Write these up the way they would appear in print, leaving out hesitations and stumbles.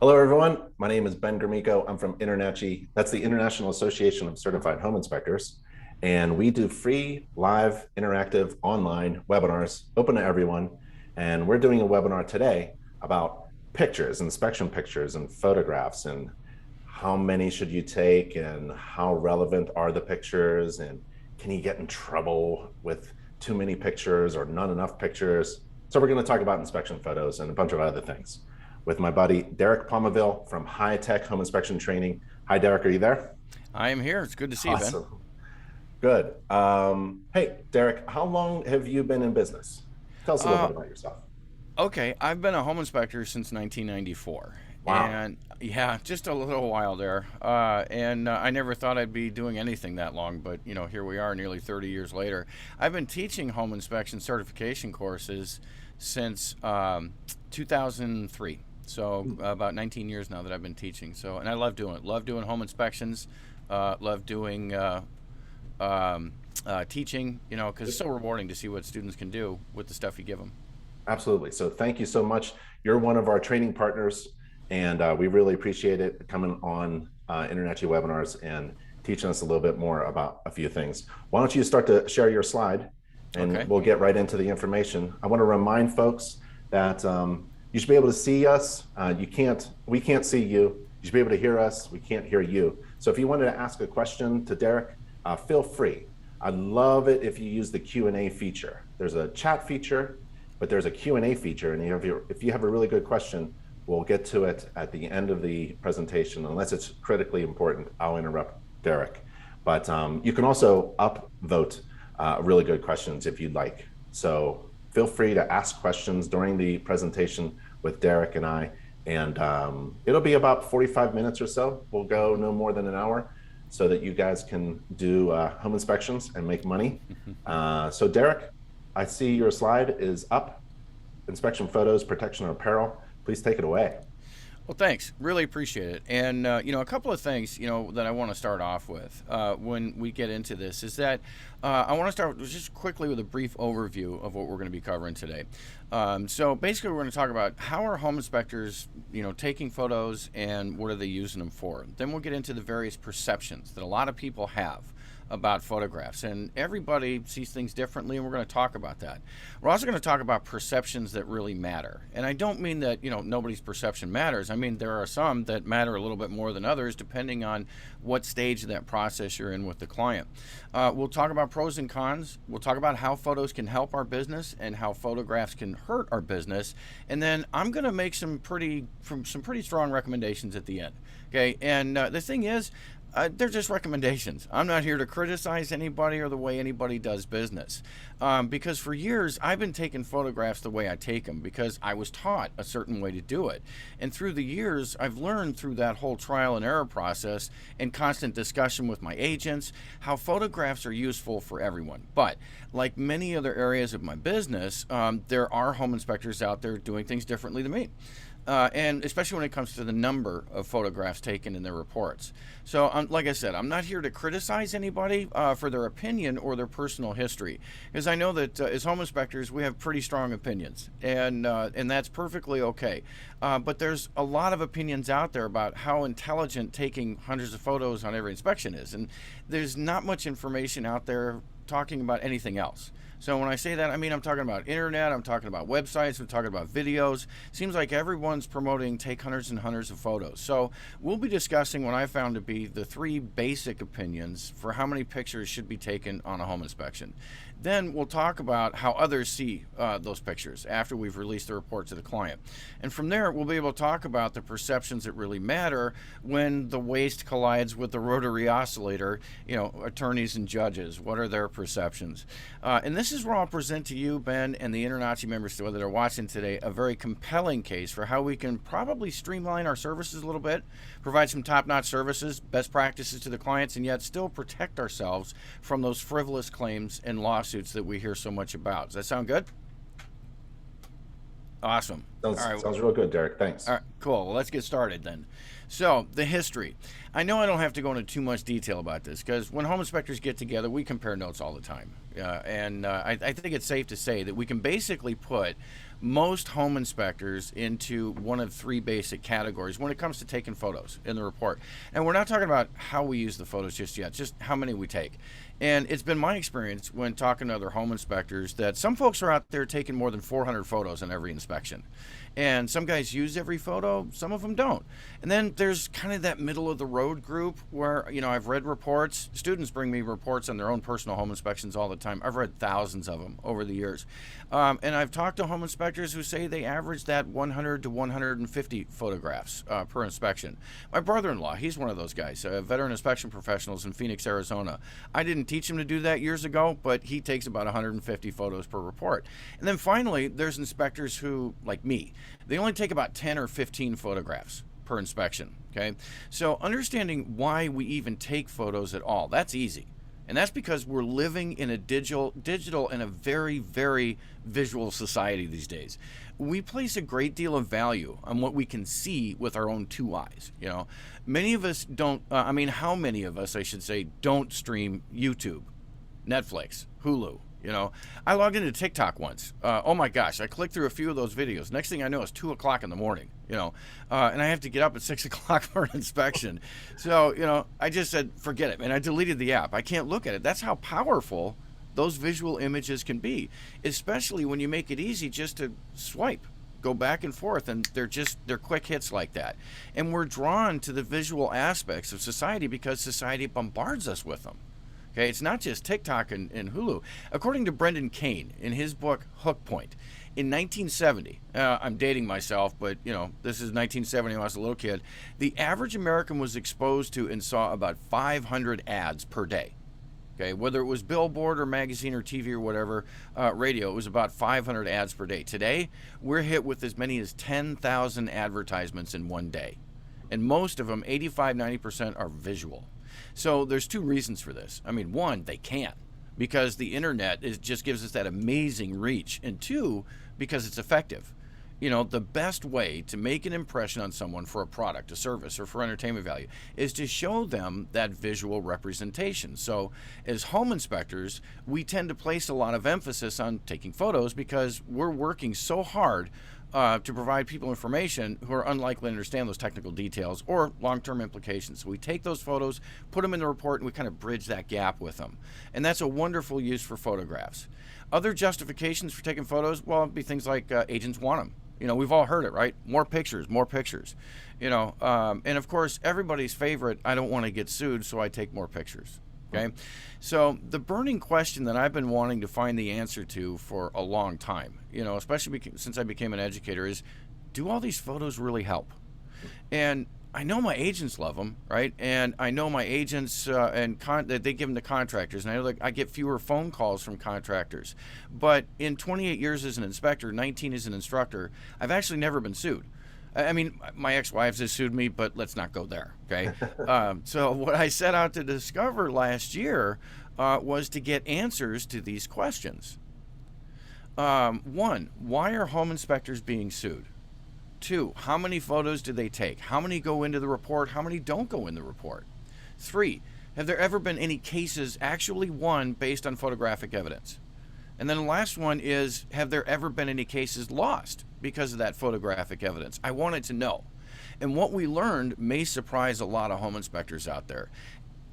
Hello, everyone. My name is Ben Gromiko. I'm from InterNACHI. That's the International Association of Certified Home Inspectors. And we do free, live, interactive, online webinars open to everyone. And we're doing a webinar today about pictures, inspection pictures, and photographs, and how many should you take, and how relevant are the pictures, and can you get in trouble with too many pictures or not enough pictures? So, we're going to talk about inspection photos and a bunch of other things with my buddy Derik Pomaville from High Tech Home Inspection Training. Hi, Derik, are you there? I am here. It's good to see you, Ben. Awesome. Good. Hey, Derik, how long have you been in business? Tell us a little Uh, bit about yourself. okay, I've been a home inspector since 1994. Wow. And yeah, just a little while there. I never thought I'd be doing anything that long, but here we are nearly 30 years later. I've been teaching home inspection certification courses since 2003. So about 19 years now that I've been teaching. So, and I love doing it. Love doing home inspections. Love doing teaching, because it's so rewarding to see what students can do with the stuff you give them. Absolutely. So thank you so much. You're one of our training partners, and we really appreciate it coming on InterNACHI webinars and teaching us a little bit more about a few things. Why don't you start to share your slide, and Okay. we'll get right into the information. I want to remind folks that you should be able to see us. We can't see you. You should be able to hear us. We can't hear you. So if you wanted to ask a question to Derik, feel free. I'd love it if you use the Q&A feature. There's a chat feature, but there's a Q&A feature, and if you have a really good question, we'll get to it at the end of the presentation. Unless it's critically important, I'll interrupt Derik. But you can also upvote really good questions if you'd like. So feel free to ask questions during the presentation with Derik and I, and it'll be about 45 minutes or so. We'll go no more than an hour so that you guys can do home inspections and make money. So Derik, I see your slide is up. Inspection photos, protection and apparel. Please take it away. Well, thanks. Really appreciate it. And, a couple of things, that I want to start off with when we get into this is that I want to start just quickly with a brief overview of what we're going to be covering today. So basically, we're going to talk about how are home inspectors, taking photos and what are they using them for. Then we'll get into the various perceptions that a lot of people have about photographs, and everybody sees things differently, and we're going to talk about that. We're also going to talk about perceptions that really matter, and I don't mean that nobody's perception matters. I mean there are some that matter a little bit more than others depending on what stage of that process you're in with the client. We'll talk about pros and cons. We'll talk about how photos can help our business and how photographs can hurt our business, and then I'm going to make some pretty strong recommendations at the end. Okay, and the thing is, they're just recommendations. I'm not here to criticize anybody or the way anybody does business. Because for years, I've been taking photographs the way I take them because I was taught a certain way to do it. And through the years, I've learned through that whole trial and error process and constant discussion with my agents how photographs are useful for everyone. But like many other areas of my business, there are home inspectors out there doing things differently than me. And especially when it comes to the number of photographs taken in their reports. So, like I said, I'm not here to criticize anybody for their opinion or their personal history, because I know that as home inspectors, we have pretty strong opinions, and that's perfectly okay. But there's a lot of opinions out there about how intelligent taking hundreds of photos on every inspection is, and there's not much information out there talking about anything else. So when I say that, I mean I'm talking about internet, I'm talking about websites, I'm talking about videos. Seems like everyone's promoting take hundreds and hundreds of photos. So we'll be discussing what I found to be the three basic opinions for how many pictures should be taken on a home inspection. Then we'll talk about how others see those pictures after we've released the report to the client. And from there, we'll be able to talk about the perceptions that really matter when the waste collides with the rotary oscillator, attorneys and judges. What are their perceptions? And this is where I'll present to you, Ben, and the InterNACHI members that are watching today, a very compelling case for how we can probably streamline our services a little bit, provide some top-notch services, best practices to the clients, and yet still protect ourselves from those frivolous claims and lawsuits that we hear so much about. Does that sound good? Awesome. All right. Sounds real good, Derik. Thanks. All right, cool. Well, let's get started then. So, the history. I know I don't have to go into too much detail about this because when home inspectors get together, we compare notes all the time. I think it's safe to say that we can basically put most home inspectors into one of three basic categories when it comes to taking photos in the report. And we're not talking about how we use the photos just yet, just how many we take. And it's been my experience when talking to other home inspectors that some folks are out there taking more than 400 photos in every inspection. And some guys use every photo, some of them don't. And then there's kind of that middle of the road group where, I've read reports. Students bring me reports on their own personal home inspections all the time. I've read thousands of them over the years. And I've talked to home inspectors who say they average that 100 to 150 photographs per inspection. My brother-in-law, he's one of those guys, veteran inspection professionals in Phoenix, Arizona. I didn't teach him to do that years ago, but he takes about 150 photos per report. And then finally, there's inspectors who, like me, they only take about 10 or 15 photographs per inspection, okay? So understanding why we even take photos at all, that's easy. And that's because we're living in a digital and a very, very visual society these days. We place a great deal of value on what we can see with our own two eyes. Many of us don't, how many of us, I should say, don't stream YouTube, Netflix, Hulu? I logged into TikTok once. Oh my gosh, I clicked through a few of those videos. Next thing I know, it's 2 o'clock in the morning, and I have to get up at 6 o'clock for an inspection. So, I just said, forget it, man. I deleted the app. I can't look at it. That's how powerful those visual images can be, especially when you make it easy just to swipe, go back and forth, and they're quick hits like that. And we're drawn to the visual aspects of society because society bombards us with them. Okay, it's not just TikTok and Hulu. According to Brendan Kane, in his book Hook Point, in 1970, I'm dating myself, but this is 1970 when I was a little kid, the average American was exposed to and saw about 500 ads per day. Okay, whether it was billboard or magazine or TV or whatever, radio, it was about 500 ads per day. Today, we're hit with as many as 10,000 advertisements in one day. And most of them, 85-90%, are visual. So there's two reasons for this. One, they can, because the internet just gives us that amazing reach. And two, because it's effective. The best way to make an impression on someone for a product, a service, or for entertainment value is to show them that visual representation. So as home inspectors, we tend to place a lot of emphasis on taking photos because we're working so hard to provide people information who are unlikely to understand those technical details or long-term implications. So we take those photos, put them in the report, and we kind of bridge that gap with them. And that's a wonderful use for photographs. Other justifications for taking photos, well, it'd be things like agents want them. We've all heard it, right? More pictures, more pictures. And of course, everybody's favorite, I don't want to get sued, so I take more pictures. Okay, so the burning question that I've been wanting to find the answer to for a long time, especially since I became an educator, is do all these photos really help? And I know my agents love them, right? And I know my agents that they give them to contractors, and I know that I get fewer phone calls from contractors. But in 28 years as an inspector, 19 as an instructor, I've actually never been sued. My ex-wives have sued me, but let's not go there, okay? So what I set out to discover last year was to get answers to these questions. One, why are home inspectors being sued? Two, how many photos do they take? How many go into the report? How many don't go in the report? Three, have there ever been any cases actually won based on photographic evidence? And then the last one is, have there ever been any cases lost because of that photographic evidence? I wanted to know. And what we learned may surprise a lot of home inspectors out there.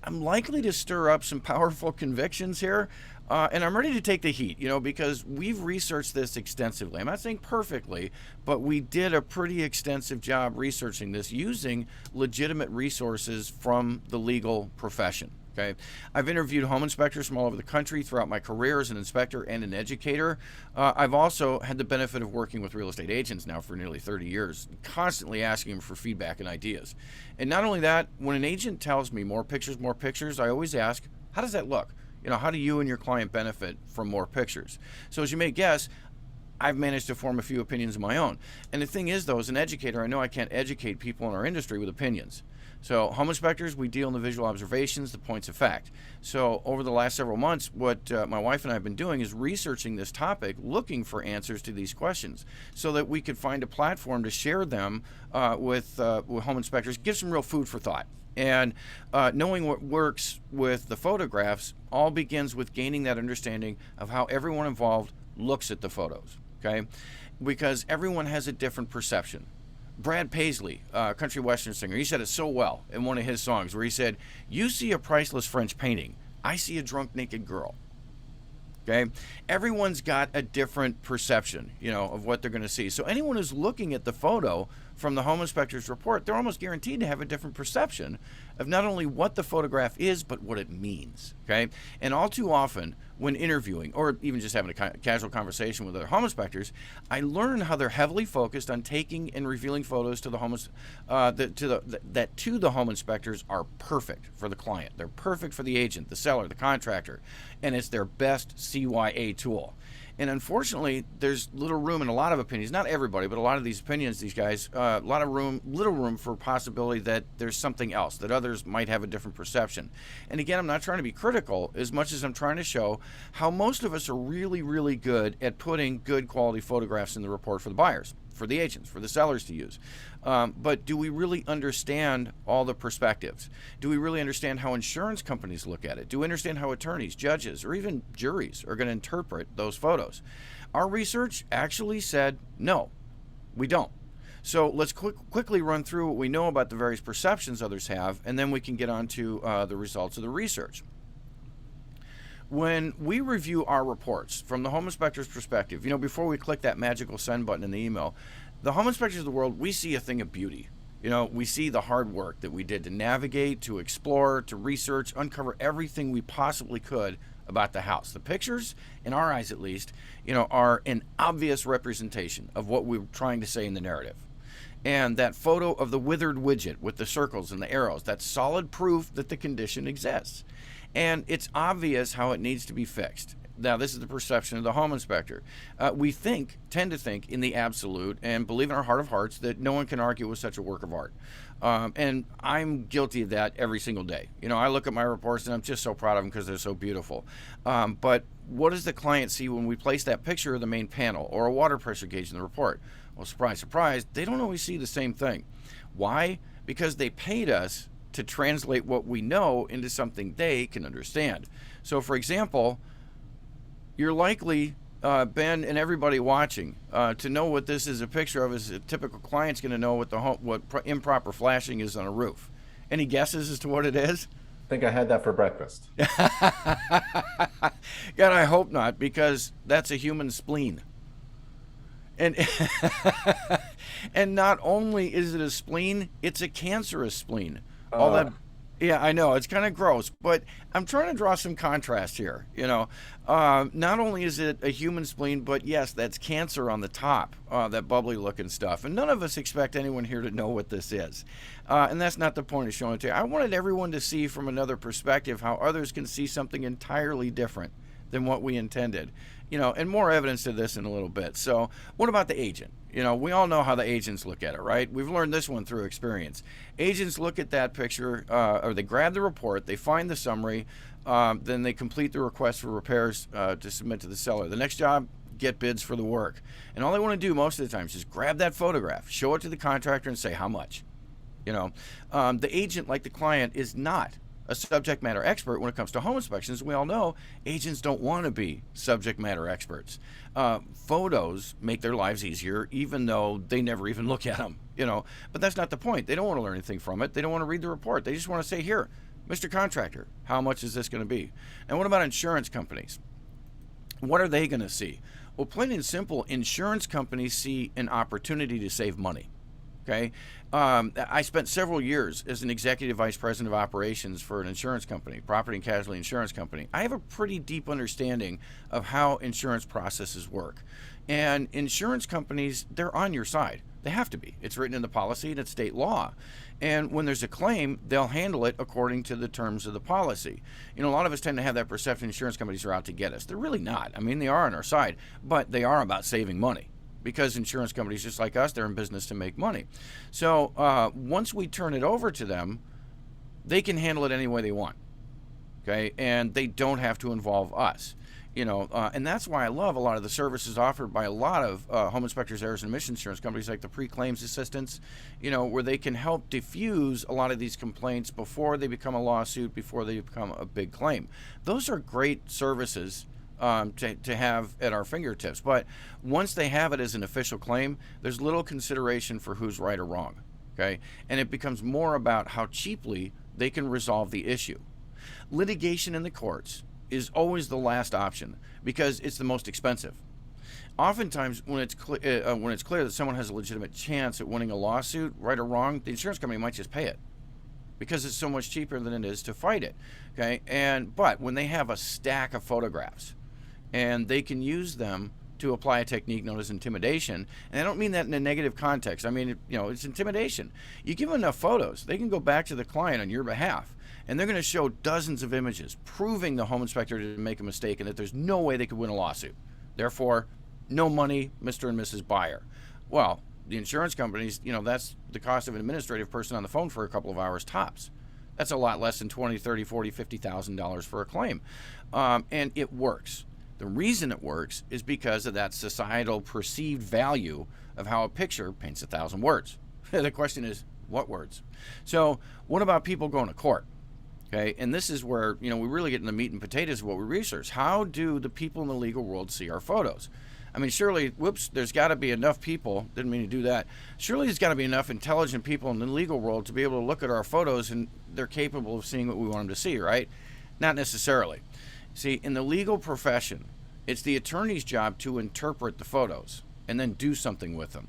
I'm likely to stir up some powerful convictions here, and I'm ready to take the heat, because we've researched this extensively. I'm not saying perfectly, but we did a pretty extensive job researching this using legitimate resources from the legal profession. Okay, I've interviewed home inspectors from all over the country throughout my career as an inspector and an educator. I've also had the benefit of working with real estate agents now for nearly 30 years, constantly asking them for feedback and ideas. And not only that, when an agent tells me more pictures, I always ask, how does that look? How do you and your client benefit from more pictures? So as you may guess, I've managed to form a few opinions of my own. And the thing is, though, as an educator, I know I can't educate people in our industry with opinions. So home inspectors, we deal in the visual observations, the points of fact. So over the last several months, what my wife and I have been doing is researching this topic, looking for answers to these questions so that we could find a platform to share them with home inspectors, give some real food for thought. And knowing what works with the photographs all begins with gaining that understanding of how everyone involved looks at the photos, okay? Because everyone has a different perception. Brad Paisley, country western singer, he said it so well in one of his songs where he said, "You see a priceless French painting, I see a drunk naked girl." Okay, everyone's got a different perception, of what they're going to see. So anyone who's looking at the photo from the home inspector's report, they're almost guaranteed to have a different perception of not only what the photograph is, but what it means. Okay, and all too often when interviewing or even just having a casual conversation with other home inspectors, I learn how they're heavily focused on taking and revealing photos to the home that to the home inspectors are perfect for the client. They're perfect for the agent, the seller, the contractor, and it's their best CYA tool. And unfortunately, there's little room in a lot of opinions, not everybody, but a lot of these opinions, these guys, little room for possibility that there's something else, that others might have a different perception. And again, I'm not trying to be critical as much as I'm trying to show how most of us are really, really good at putting good quality photographs in the report for the buyers, for the agents, for the sellers to use. But do we really understand all the perspectives? Do we really understand how insurance companies look at it? Do we understand how attorneys, judges, or even juries are going to interpret those photos? Our research actually said no, we don't. So let's quickly run through what we know about the various perceptions others have, and then we can get on to the results of the research. When we review our reports from the home inspector's perspective, before we click that magical send button in the email, the home inspectors of the world, we see a thing of beauty. We see the hard work that we did to navigate, to explore, to research, uncover everything we possibly could about the house. The pictures, in our eyes at least, are an obvious representation of what we're trying to say in the narrative. And that photo of the withered widget with the circles and the arrows, that's solid proof that the condition exists. And it's obvious how it needs to be fixed. Now, this is the perception of the home inspector. We tend to think in the absolute and believe in our heart of hearts that no one can argue with such a work of art. And I'm guilty of that every single day. I look at my reports and I'm just so proud of them because they're so beautiful. But what does the client see when we place that picture of the main panel or a water pressure gauge in the report? Well, surprise, surprise, they don't always see the same thing. Why? Because they paid us to translate what we know into something they can understand. So, for example, you're likely, Ben and everybody watching, to know what this is a picture of. Is a typical client's going to know what improper flashing is on a roof. Any guesses as to what it is? I think I had that for breakfast. God, I hope not, because that's a human spleen. And and not only is it a spleen, it's a cancerous spleen. All that. Yeah, I know, it's kind of gross, but I'm trying to draw some contrast here. Not only is it a human spleen, but yes, that's cancer on the top, that bubbly looking stuff. And none of us expect anyone here to know what this is. And that's not the point of showing it to you. I wanted everyone to see from another perspective how others can see something entirely different than what we intended. And more evidence to this in a little bit. So what about the agent? We all know how the agents look at it, right? We've learned this one through experience. Agents look at that picture, or they grab the report, they find the summary, then they complete the request for repairs to submit to the seller. The next job, get bids for the work. And all they want to do most of the time is just grab that photograph, show it to the contractor and say how much. The agent, like the client, is not a subject matter expert when it comes to home inspections. We all know agents don't want to be subject matter experts. Photos make their lives easier, even though they never even look at them, but that's not the point. They don't want to learn anything from it. They don't want to read the report. They just want to say, here, Mr. Contractor, how much is this going to be? And what about insurance companies? What are they going to see? Well, plain and simple, insurance companies see an opportunity to save money. Okay, I spent several years as an executive vice president of operations for an insurance company, property and casualty insurance company. I have a pretty deep understanding of how insurance processes work. And insurance companies, they're on your side. They have to be. It's written in the policy and it's state law. And when there's a claim, they'll handle it according to the terms of the policy. A lot of us tend to have that perception insurance companies are out to get us. They're really not. I mean, they are on our side, but they are about saving money. because insurance companies, just like us, they're in business to make money. So once we turn it over to them, they can handle it any way they want, okay? And they don't have to involve us. And that's why I love a lot of the services offered by a lot of home inspectors, errors, and emission insurance companies, like the pre-claims assistance, where they can help diffuse a lot of these complaints before they become a lawsuit, before they become a big claim. Those are great services to have at our fingertips. But once they have it as an official claim, there's little consideration for who's right or wrong, okay? And it becomes more about how cheaply they can resolve the issue. Litigation in the courts is always the last option because it's the most expensive. Oftentimes, when it's clear that someone has a legitimate chance at winning a lawsuit, right or wrong, the insurance company might just pay it because it's so much cheaper than it is to fight it. Okay, but when they have a stack of photographs and they can use them to apply a technique known as intimidation, and I don't mean that in a negative context. I mean, it's intimidation. You give them enough photos, they can go back to the client on your behalf, and they're going to show dozens of images proving the home inspector didn't make a mistake and that there's no way they could win a lawsuit. Therefore, no money, Mr. and Mrs. Buyer. Well, the insurance companies, that's the cost of an administrative person on the phone for a couple of hours tops. That's a lot less than $20, $30, $40, $50,000 for a claim. And it works. The reason it works is because of that societal perceived value of how a picture paints 1,000 words. The question is, what words? So what about people going to court? Okay, and this is where, we really get in the meat and potatoes of what we research. How do the people in the legal world see our photos? I mean, surely, there's got to be enough people, didn't mean to do that. Surely there's got to be enough intelligent people in the legal world to be able to look at our photos and they're capable of seeing what we want them to see, right? Not necessarily. See, in the legal profession, it's the attorney's job to interpret the photos and then do something with them.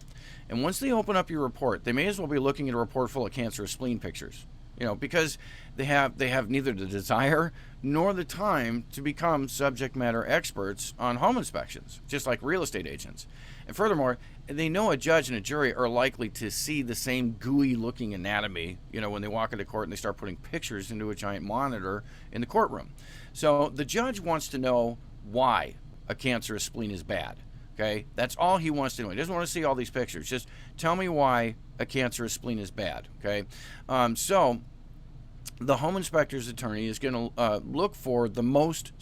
And once they open up your report, they may as well be looking at a report full of cancerous spleen pictures, because they have neither the desire nor the time to become subject matter experts on home inspections, just like real estate agents. And furthermore, they know a judge and a jury are likely to see the same gooey looking anatomy, when they walk into court and they start putting pictures into a giant monitor in the courtroom. So the judge wants to know why a cancerous spleen is bad. Okay, that's all he wants to know. He doesn't want to see all these pictures. Just tell me why a cancerous spleen is bad. Okay, so the home inspector's attorney is going to look for the most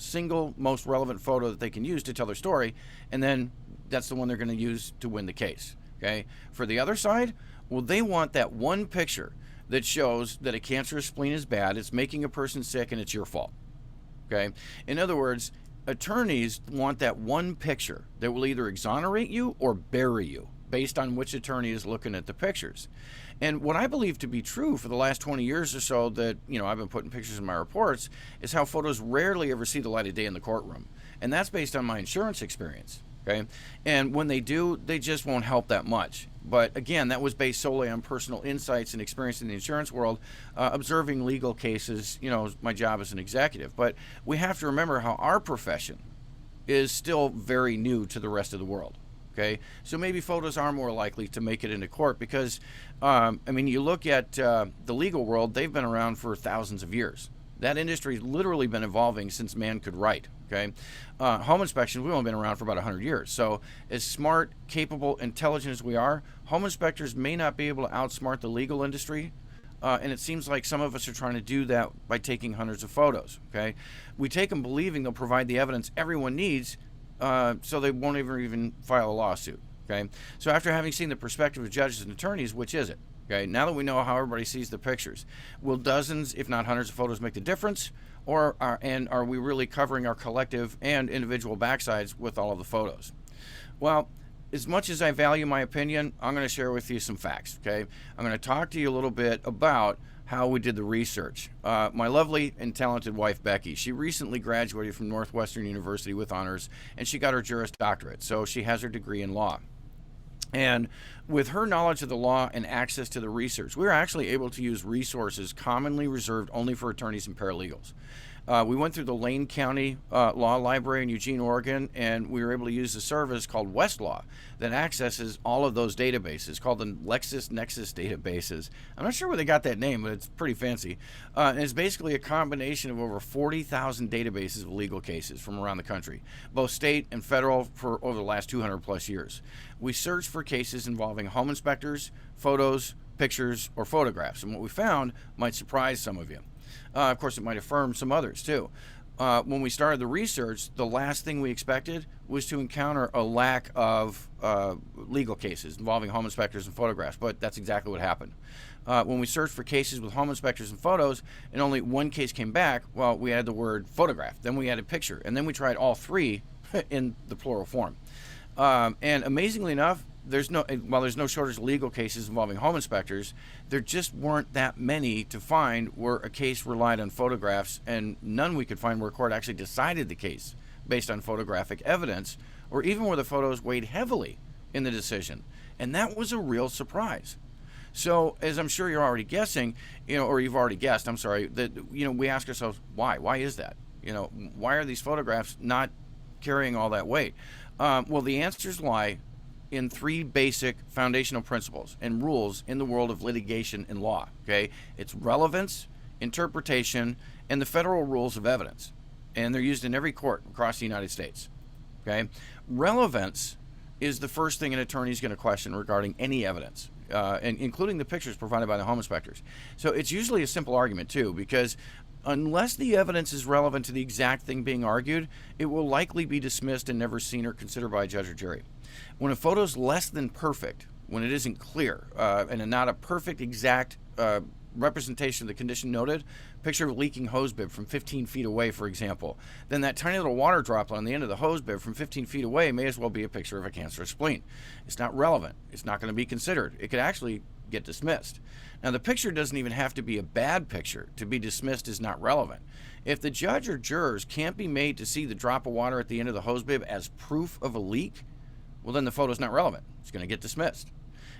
relevant photo that they can use to tell their story, and then that's the one they're going to use to win the case. Okay, for the other side, well, they want that one picture that shows that a cancerous spleen is bad, it's making a person sick, and it's your fault. Okay, in other words, attorneys want that one picture that will either exonerate you or bury you based on which attorney is looking at the pictures. And what I believe to be true for the last 20 years or so that, I've been putting pictures in my reports is how photos rarely ever see the light of day in the courtroom. And that's based on my insurance experience. Okay. And when they do, they just won't help that much. But again, that was based solely on personal insights and experience in the insurance world, observing legal cases, my job as an executive. But we have to remember how our profession is still very new to the rest of the world. Okay, so maybe photos are more likely to make it into court because, you look at the legal world, they've been around for thousands of years. That industry has literally been evolving since man could write. Okay, home inspections, we've only been around for about 100 years. So as smart, capable, intelligent as we are, home inspectors may not be able to outsmart the legal industry. And it seems like some of us are trying to do that by taking hundreds of photos. Okay, we take them believing they'll provide the evidence everyone needs, so they won't even file a lawsuit. Okay, so after having seen the perspective of judges and attorneys, which is it? Okay, now that we know how everybody sees the pictures, will dozens, if not hundreds of photos make the difference? Or are we really covering our collective and individual backsides with all of the photos? Well, as much as I value my opinion, I'm going to share with you some facts, okay? I'm going to talk to you a little bit about how we did the research. My lovely and talented wife, Becky, she recently graduated from Northwestern University with honors, and she got her Juris Doctorate, so she has her degree in law. And with her knowledge of the law and access to the research, we were actually able to use resources commonly reserved only for attorneys and paralegals. We went through the Lane County Law Library in Eugene, Oregon, and we were able to use a service called Westlaw that accesses all of those databases, called the LexisNexis databases. I'm not sure where they got that name, but it's pretty fancy. And it's basically a combination of over 40,000 databases of legal cases from around the country, both state and federal, for over the last 200 plus years. We searched for cases involving home inspectors, photos, pictures, or photographs. And what we found might surprise some of you. Of course, it might affirm some others too. When we started the research, the last thing we expected was to encounter a lack of legal cases involving home inspectors and photographs, but that's exactly what happened. When we searched for cases with home inspectors and photos, and only one case came back, well, we added the word photograph, then we added picture, and then we tried all three in the plural form. And amazingly enough, while there's no shortage of legal cases involving home inspectors, there just weren't that many to find where a case relied on photographs, and none we could find where a court actually decided the case based on photographic evidence, or even where the photos weighed heavily in the decision. And that was a real surprise. So, as I'm sure you're already guessing, or you've already guessed, I'm sorry, that, we ask ourselves, why? Why is that? Why are these photographs not carrying all that weight? Well, the answers lie in three basic foundational principles and rules in the world of litigation and law. Okay, it's relevance, interpretation, and the federal rules of evidence, and they're used in every court across the United States. Okay, relevance is the first thing an attorney is going to question regarding any evidence, and including the pictures provided by the home inspectors. So it's usually a simple argument too, because unless the evidence is relevant to the exact thing being argued, it will likely be dismissed and never seen or considered by a judge or jury. When a photo is less than perfect, when it isn't clear, and not a perfect exact representation of the condition noted, picture of a leaking hose bib from 15 feet away, for example, then that tiny little water droplet on the end of the hose bib from 15 feet away may as well be a picture of a cancerous spleen. It's not relevant. It's not going to be considered. It could actually get dismissed. Now, the picture doesn't even have to be a bad picture to be dismissed as not relevant. If the judge or jurors can't be made to see the drop of water at the end of the hose bib as proof of a leak, well, then the photo's not relevant. It's going to get dismissed.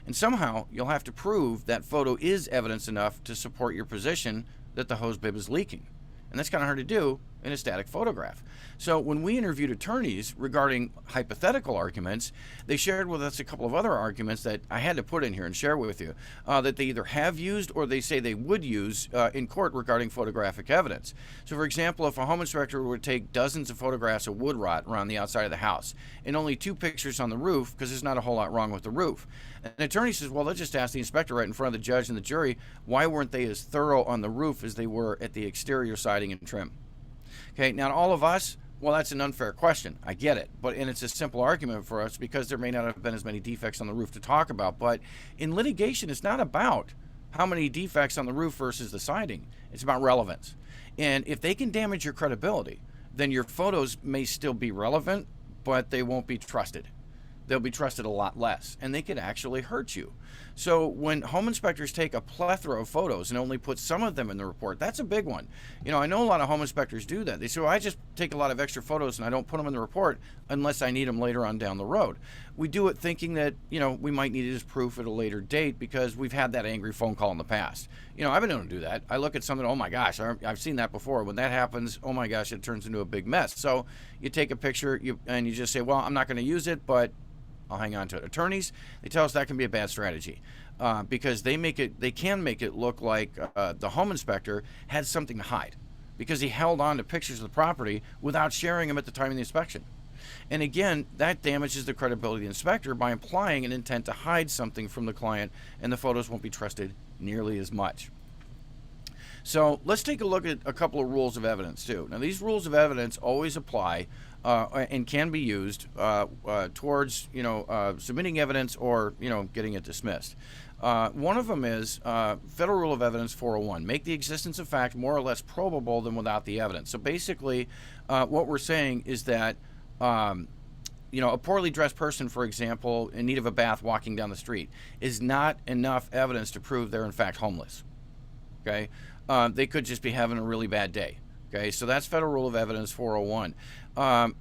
And somehow, you'll have to prove that photo is evidence enough to support your position that the hose bib is leaking. And that's kind of hard to do in a static photograph. So when we interviewed attorneys regarding hypothetical arguments, they shared with us a couple of other arguments that I had to put in here and share with you, that they either have used or they say they would use in court regarding photographic evidence. So for example, if a home inspector would take dozens of photographs of wood rot around the outside of the house and only 2 pictures on the roof, because there's not a whole lot wrong with the roof, an attorney says, well, let's just ask the inspector right in front of the judge and the jury, why weren't they as thorough on the roof as they were at the exterior siding and trim? Okay, now to all of us, well, that's an unfair question. I get it. And it's a simple argument for us because there may not have been as many defects on the roof to talk about. But in litigation, it's not about how many defects on the roof versus the siding. It's about relevance. And if they can damage your credibility, then your photos may still be relevant, but they won't be trusted. They'll be trusted a lot less, and they could actually hurt you. So when home inspectors take a plethora of photos and only put some of them in the report, that's a big one. I know a lot of home inspectors do that. They say, well, I just take a lot of extra photos and I don't put them in the report unless I need them later on down the road. We do it thinking that, we might need it as proof at a later date because we've had that angry phone call in the past. I've been known to do that. I look at something, oh my gosh, I've seen that before. When that happens, oh my gosh, it turns into a big mess. So you take a picture and you just say, well, I'm not going to use it, but I'll hang on to it. Attorneys, they tell us that can be a bad strategy because they can make it look like the home inspector had something to hide because he held on to pictures of the property without sharing them at the time of the inspection. And again, that damages the credibility of the inspector by implying an intent to hide something from the client, and the photos won't be trusted nearly as much. So let's take a look at a couple of rules of evidence too. Now, these rules of evidence always apply and can be used towards submitting evidence or getting it dismissed. One of them is Federal Rule of Evidence 401. Make the existence of fact more or less probable than without the evidence. So basically, what we're saying is that a poorly dressed person, for example, in need of a bath walking down the street is not enough evidence to prove they're in fact homeless. Okay, they could just be having a really bad day. Okay, so that's Federal Rule of Evidence 401.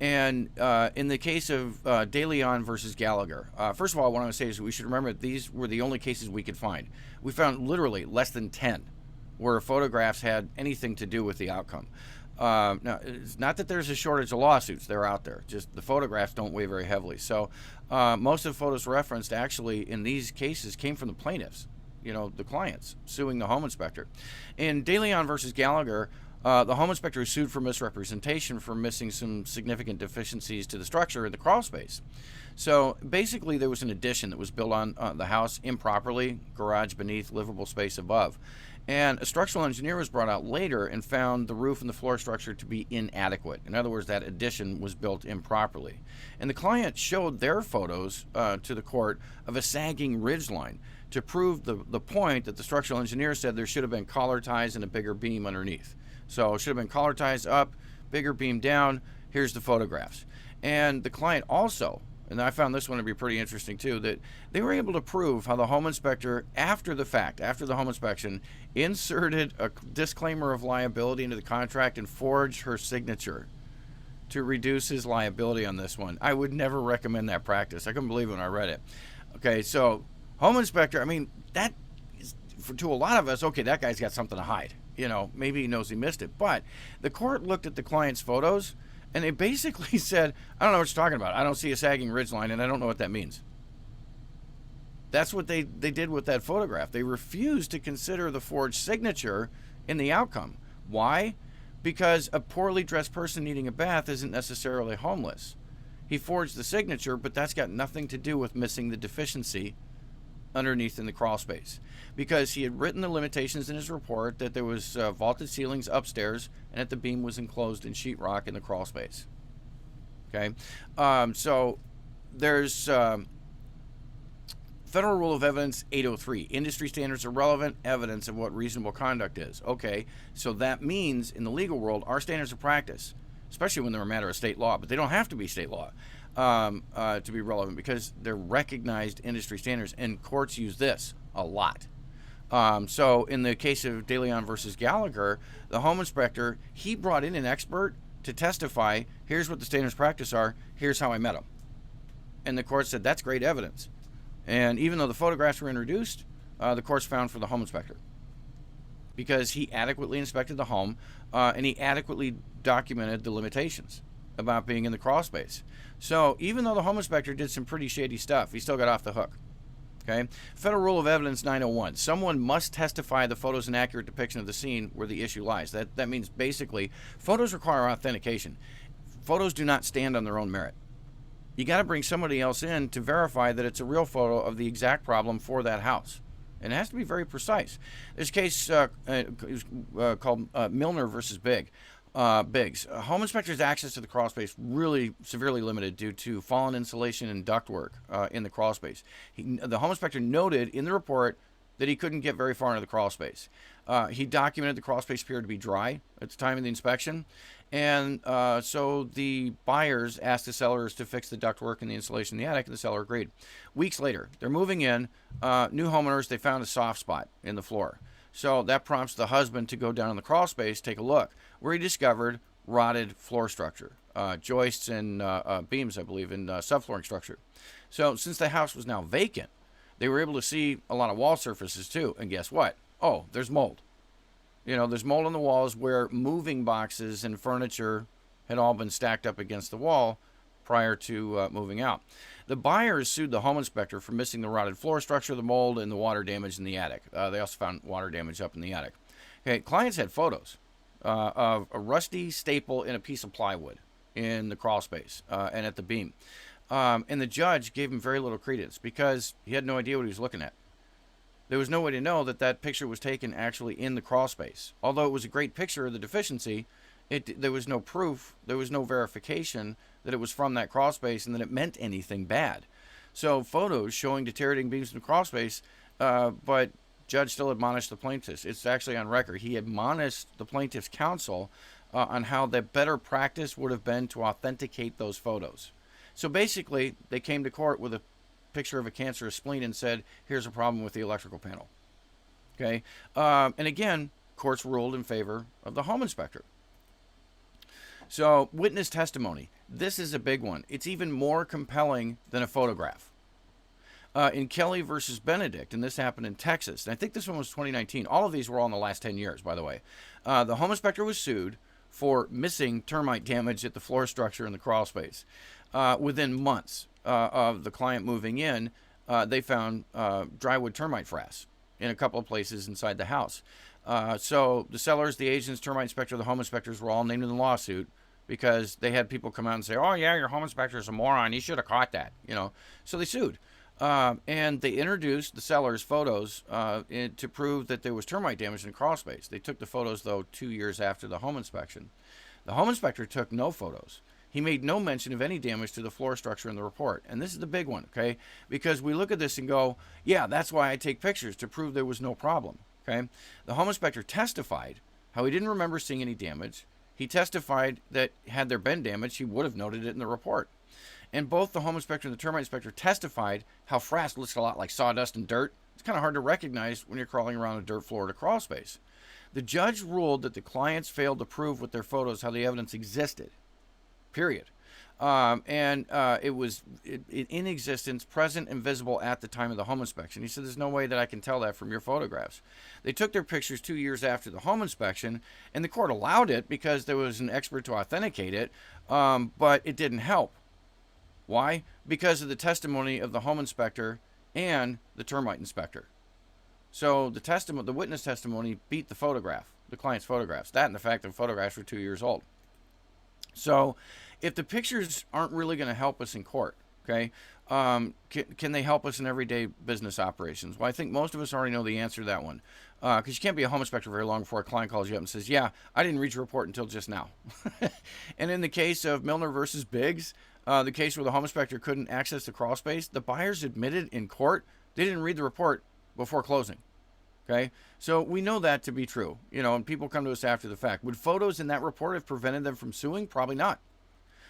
And in the case of De Leon versus Gallagher, first of all, what I want to say is we should remember that these were the only cases we could find. We found literally less than 10 where photographs had anything to do with the outcome. Now, it's not that there's a shortage of lawsuits; they're out there. Just the photographs don't weigh very heavily. So, most of the photos referenced actually in these cases came from the plaintiffs, the clients suing the home inspector. In De Leon versus Gallagher, the home inspector was sued for misrepresentation for missing some significant deficiencies to the structure in the crawl space. So basically, there was an addition that was built on the house improperly, garage beneath, livable space above. And a structural engineer was brought out later and found the roof and the floor structure to be inadequate. In other words, that addition was built improperly. And the client showed their photos to the court of a sagging ridgeline to prove the point that the structural engineer said there should have been collar ties and a bigger beam underneath. So it should have been collar ties up, bigger beam down. Here's the photographs. And the client also, and I found this one to be pretty interesting too, that they were able to prove how the home inspector, after the fact, after the home inspection, inserted a disclaimer of liability into the contract and forged her signature to reduce his liability on this one. I would never recommend that practice. I couldn't believe it when I read it. Okay, so home inspector, I mean, that is, to a lot of us, okay, that guy's got something to hide. Maybe he knows he missed it. But the court looked at the client's photos, and they basically said, I don't know what you're talking about. I don't see a sagging ridgeline, and I don't know what that means. That's what they did with that photograph. They refused to consider the forged signature in the outcome. Why? Because a poorly dressed person needing a bath isn't necessarily homeless. He forged the signature, but that's got nothing to do with missing the deficiency underneath in the crawl space, because he had written the limitations in his report that there was vaulted ceilings upstairs and that the beam was enclosed in sheetrock in the crawl space. Okay, so there's Federal Rule of Evidence 803. Industry standards are relevant evidence of what reasonable conduct is. Okay, so that means in the legal world, our standards of practice, especially when they're a matter of state law, but they don't have to be state law to be relevant, because they're recognized industry standards, and courts use this a lot. So in the case of De Leon versus Gallagher, the home inspector, he brought in an expert to testify, here's what the standards of practice are, here's how I met him. And the court said, that's great evidence. And even though the photographs were introduced, the courts found for the home inspector, because he adequately inspected the home and he adequately documented the limitations about being in the crawl space. So even though the home inspector did some pretty shady stuff, he still got off the hook. Okay. Federal Rule of Evidence 901. Someone must testify the photos an accurate depiction of the scene where the issue lies. That means basically photos require authentication. Photos do not stand on their own merit. You got to bring somebody else in to verify that it's a real photo of the exact problem for that house. And it has to be very precise. This case called Milner versus Biggs. Home inspector's access to the crawl space really severely limited due to fallen insulation and ductwork in the crawl space. The home inspector noted in the report that he couldn't get very far into the crawl space. He documented the crawl space appeared to be dry at the time of the inspection, and so the buyers asked the sellers to fix the ductwork and the insulation in the attic, and the seller agreed. Weeks later, they're moving in. New homeowners, they found a soft spot in the floor. So that prompts the husband to go down in the crawl space, take a look, where he discovered rotted floor structure, joists and beams, I believe, in subflooring structure. So since the house was now vacant, they were able to see a lot of wall surfaces too. And guess what? Oh, there's mold. There's mold on the walls where moving boxes and furniture had all been stacked up against the wall prior to moving out. The buyers sued the home inspector for missing the rotted floor structure, the mold, and the water damage in the attic. They also found water damage up in the attic. Okay, clients had photos of a rusty staple in a piece of plywood in the crawl space and at the beam. And the judge gave him very little credence because he had no idea what he was looking at. There was no way to know that that picture was taken actually in the crawl space. Although it was a great picture of the deficiency, there was no proof, there was no verification that it was from that crawl space and that it meant anything bad. So photos showing deteriorating beams in the crawl space, but judge still admonished the plaintiffs. It's actually on record. He admonished the plaintiff's counsel on how the better practice would have been to authenticate those photos. So basically, they came to court with a picture of a cancerous spleen and said, here's a problem with the electrical panel. Okay, and again, courts ruled in favor of the home inspector. So witness testimony. This is a big one. It's even more compelling than a photograph. In Kelly versus Benedict, and this happened in Texas, and I think this one was 2019. All of these were all in the last 10 years, by the way. The home inspector was sued for missing termite damage at the floor structure in the crawl space. Within months of the client moving in, they found drywood termite frass in a couple of places inside the house. So the sellers, the agents, termite inspector, the home inspectors were all named in the lawsuit because they had people come out and say, "Oh yeah, your home inspector is a moron. He should have caught that." So they sued. And they introduced the seller's photos to prove that there was termite damage in the crawl space. They took the photos, though, 2 years after the home inspection. The home inspector took no photos. He made no mention of any damage to the floor structure in the report. And this is the big one, okay? Because we look at this and go, yeah, that's why I take pictures, to prove there was no problem, okay? The home inspector testified how he didn't remember seeing any damage. He testified that had there been damage, he would have noted it in the report. And both the home inspector and the termite inspector testified how frass looks a lot like sawdust and dirt. It's kind of hard to recognize when you're crawling around a dirt floor at a crawl space. The judge ruled that the clients failed to prove with their photos how the evidence existed, period. It was in existence, present and visible at the time of the home inspection. He said, there's no way that I can tell that from your photographs. They took their pictures 2 years after the home inspection, and the court allowed it because there was an expert to authenticate it, but it didn't help. Why? Because of the testimony of the home inspector and the termite inspector. So the witness testimony beat the client's photographs. That and the fact that the photographs were 2 years old. So if the pictures aren't really going to help us in court, okay, can they help us in everyday business operations? Well, I think most of us already know the answer to that one. Because you can't be a home inspector very long before a client calls you up and says, yeah, I didn't read your report until just now. And in the case of Milner versus Biggs, the case where the home inspector couldn't access the crawl space, the buyers admitted in court they didn't read the report before closing. Okay, so we know that to be true, and people come to us after the fact. Would photos in that report have prevented them from suing? Probably not.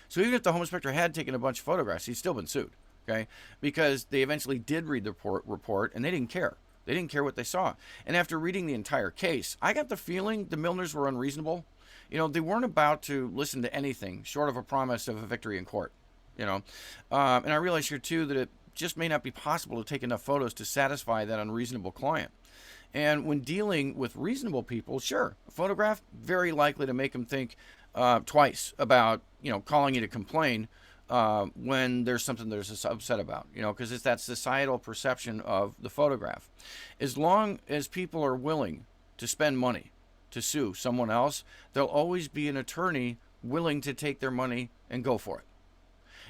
So even if the home inspector had taken a bunch of photographs, he's still been sued, okay, because they eventually did read the report and they didn't care. They didn't care what they saw. And after reading the entire case, I got the feeling the Milners were unreasonable. They weren't about to listen to anything short of a promise of a victory in court. And I realize here too that it just may not be possible to take enough photos to satisfy that unreasonable client. And when dealing with reasonable people, sure, a photograph very likely to make them think twice about calling you to complain when there's something they're upset about, because it's that societal perception of the photograph. As long as people are willing to spend money to sue someone else, there'll always be an attorney willing to take their money and go for it.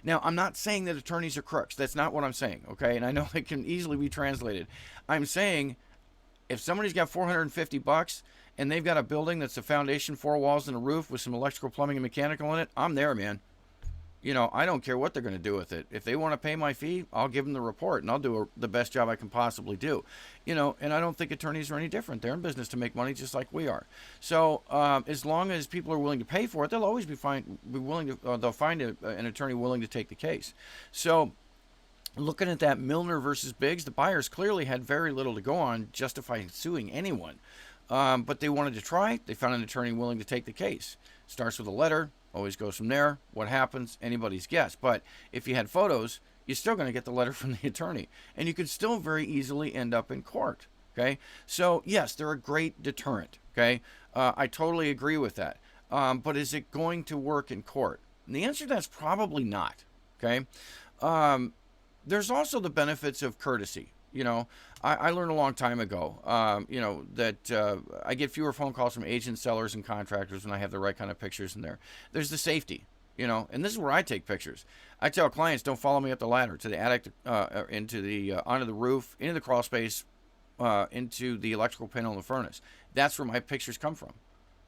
Now, I'm not saying that attorneys are crooks. That's not what I'm saying, okay? And I know it can easily be translated. I'm saying if somebody's got $450 and they've got a building that's a foundation, 4 walls, and a roof with some electrical, plumbing, and mechanical in it, I'm there, man. I don't care what they're going to do with it. If they want to pay my fee, I'll give them the report, and I'll do the best job I can possibly do. And I don't think attorneys are any different. They're in business to make money just like we are. So as long as people are willing to pay for it, they'll always be willing to. They'll find an attorney willing to take the case. So looking at that Milner versus Biggs, the buyers clearly had very little to go on justifying suing anyone. But they wanted to try. They found an attorney willing to take the case. Starts with a letter. Always goes from there. What happens? Anybody's guess. But if you had photos, you're still going to get the letter from the attorney. And you could still very easily end up in court. Okay? So, yes, they're a great deterrent. Okay? I totally agree with that. But is it going to work in court? And the answer to that's probably not. Okay? There's also the benefits of courtesy. I learned a long time ago, that I get fewer phone calls from agents, sellers, and contractors when I have the right kind of pictures in there. There's the safety, and this is where I take pictures. I tell clients, don't follow me up the ladder to the attic, onto the roof, into the crawl space, into the electrical panel in the furnace. That's where my pictures come from.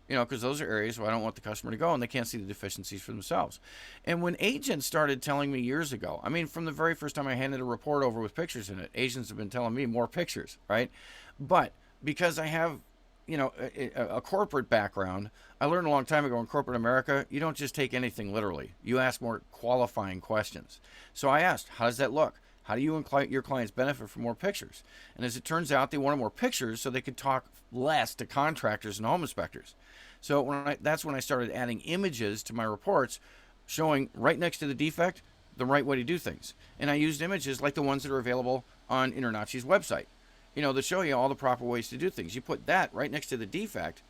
Because those are areas where I don't want the customer to go and they can't see the deficiencies for themselves. And when agents started telling me years ago, from the very first time I handed a report over with pictures in it, agents have been telling me more pictures, right? But because I have, a corporate background, I learned a long time ago in corporate America, you don't just take anything literally. You ask more qualifying questions. So I asked, how does that look? How do you and your clients benefit from more pictures? And as it turns out, they wanted more pictures so they could talk less to contractors and home inspectors. So that's when I started adding images to my reports, showing right next to the defect the right way to do things. And I used images like the ones that are available on InterNACHI's website, that show you all the proper ways to do things. You put that right next to the defect,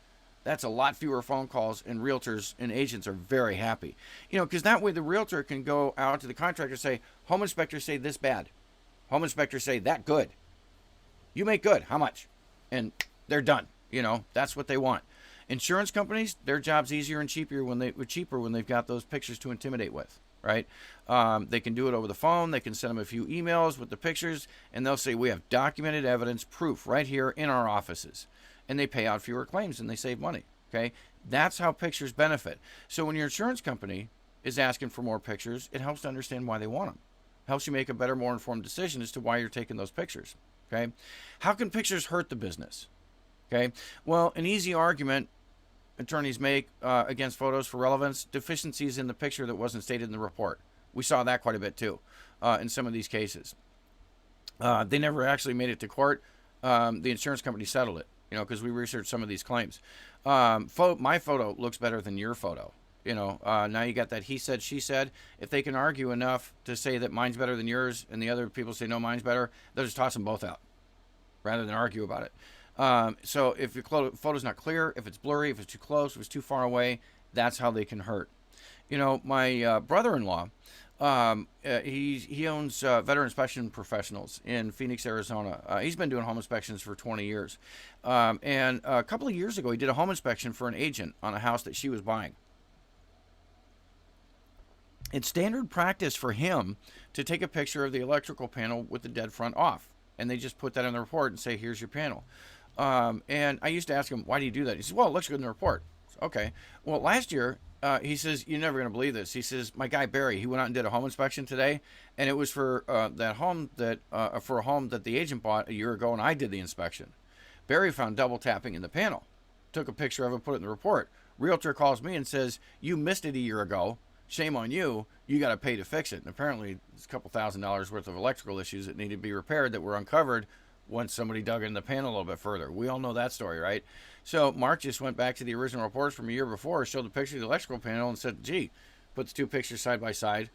That's a lot fewer phone calls, and realtors and agents are very happy. Because that way the realtor can go out to the contractor and say, home inspectors say this bad. Home inspectors say that good. You make good. How much? And they're done. That's what they want. Insurance companies, their job's easier and cheaper when they've got those pictures to intimidate with, right? They can do it over the phone. They can send them a few emails with the pictures, and they'll say, we have documented evidence, proof right here in our offices. And they pay out fewer claims and they save money, okay? That's how pictures benefit. So when your insurance company is asking for more pictures, it helps to understand why they want them. Helps you make a better, more informed decision as to why you're taking those pictures, okay? How can pictures hurt the business? Okay, well, an easy argument attorneys make against photos for relevance: deficiencies in the picture that wasn't stated in the report. We saw that quite a bit too in some of these cases. They never actually made it to court. The insurance company settled it, because we researched some of these claims. My photo looks better than your photo. Now you got that he said, she said. If they can argue enough to say that mine's better than yours and the other people say no, mine's better, they'll just toss them both out rather than argue about it. So if your photo's not clear, if it's blurry, if it's too close, if it's too far away, that's how they can hurt. My brother-in-law, he owns Veteran Inspection Professionals in Phoenix, Arizona. He's been doing home inspections for 20 years. And a couple of years ago, he did a home inspection for an agent on a house that she was buying. It's standard practice for him to take a picture of the electrical panel with the dead front off. And they just put that in the report and say, here's your panel. And I used to ask him, why do you do that? He says, well, it looks good in the report. Okay. Well, last year, he says, you're never going to believe this. He says, my guy Barry, he went out and did a home inspection today, and it was for a home that the agent bought a year ago, and I did the inspection. Barry found double tapping in the panel, took a picture of it, put it in the report. Realtor calls me and says, you missed it a year ago. Shame on you. You got to pay to fix it. And apparently, it's a couple $1,000s worth of electrical issues that needed to be repaired that were uncovered once somebody dug in the panel a little bit further. We all know that story, right? So Mark just went back to the original reports from a year before, showed the picture of the electrical panel, and said, gee, put the two pictures side by side.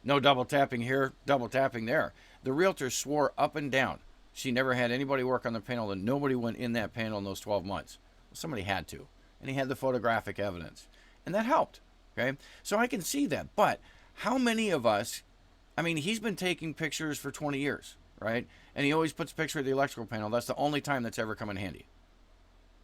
No double tapping here, double tapping there. The realtor swore up and down she never had anybody work on the panel, and nobody went in that panel in those 12 months. Well, somebody had to, and he had the photographic evidence, and that helped. Okay, so I can see that. But how many of us, he's been taking pictures for 20 years, right? And he always puts a picture of the electrical panel. That's the only time that's ever come in handy.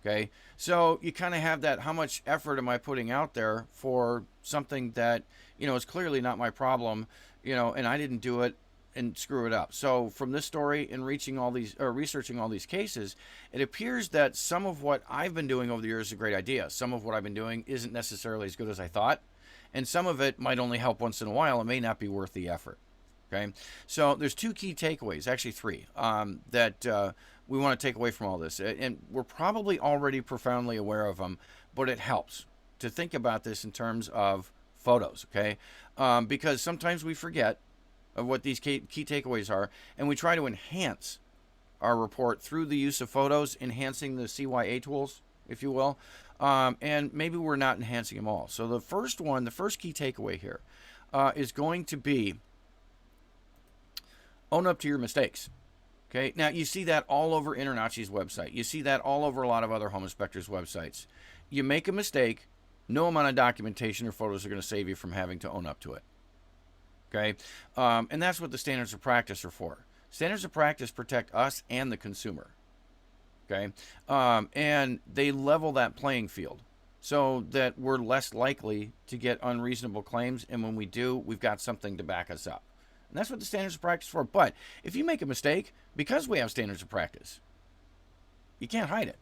Okay, so you kind of have that, how much effort am I putting out there for something that, is clearly not my problem, and I didn't do it and screw it up. So from this story and researching all these cases, it appears that some of what I've been doing over the years is a great idea. Some of what I've been doing isn't necessarily as good as I thought, and some of it might only help once in a while and may not be worth the effort. Okay, so there's two key takeaways, actually three, that we want to take away from all this, and we're probably already profoundly aware of them, but it helps to think about this in terms of photos. Okay, because sometimes we forget of what these key takeaways are, and we try to enhance our report through the use of photos, enhancing the CYA tools, if you will, and maybe we're not enhancing them all. So the first key takeaway here is going to be own up to your mistakes. Okay, now you see that all over InterNACHI's website. You see that all over a lot of other home inspectors' websites. You make a mistake, no amount of documentation or photos are going to save you from having to own up to it. Okay, and that's what the standards of practice are for. Standards of practice protect us and the consumer. Okay, and they level that playing field so that we're less likely to get unreasonable claims, and when we do, we've got something to back us up. And that's what the standards of practice are for. But if you make a mistake, because we have standards of practice, you can't hide it.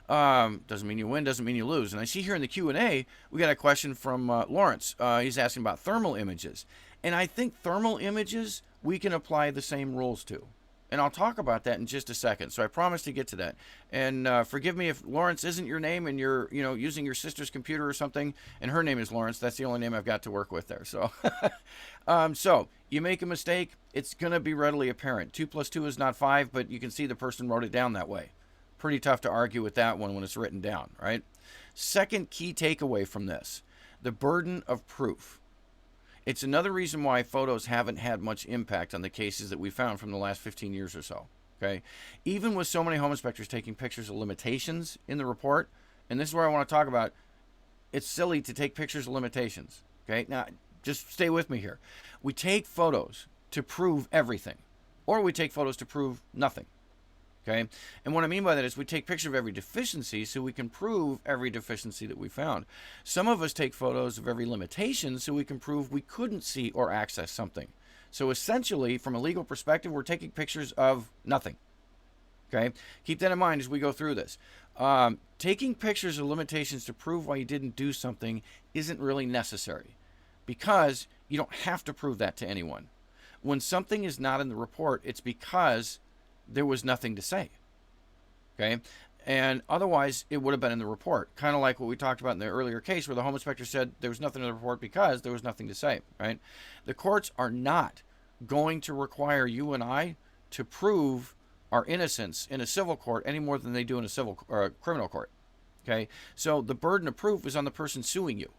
Doesn't mean you win, doesn't mean you lose. And I see here in the Q&A, we got a question from Lawrence. He's asking about thermal images. And I think thermal images, we can apply the same rules to. And I'll talk about that in just a second. So I promise to get to that. And forgive me if Lawrence isn't your name and you're using your sister's computer or something, and her name is Lawrence. That's the only name I've got to work with there. So, so you make a mistake, it's going to be readily apparent. 2 + 2 is not 5, but you can see the person wrote it down that way. Pretty tough to argue with that one when it's written down, right? Second key takeaway from this, the burden of proof. It's another reason why photos haven't had much impact on the cases that we found from the last 15 years or so, okay? Even with so many home inspectors taking pictures of limitations in the report, and this is where I want to talk about, it's silly to take pictures of limitations. Okay, now just stay with me here. We take photos to prove everything, or we take photos to prove nothing. Okay, and what I mean by that is we take pictures of every deficiency so we can prove every deficiency that we found. Some of us take photos of every limitation so we can prove we couldn't see or access something. So essentially, from a legal perspective, we're taking pictures of nothing. Okay, keep that in mind as we go through this. Taking pictures of limitations to prove why you didn't do something isn't really necessary, because you don't have to prove that to anyone. When something is not in the report, it's because there was nothing to say. Okay, and otherwise it would have been in the report, kind of like what we talked about in the earlier case where the home inspector said there was nothing in the report because there was nothing to say. Right, the courts are not going to require you and I to prove our innocence in a civil court any more than they do in a civil or a criminal court. Okay, so the burden of proof is on the person suing you,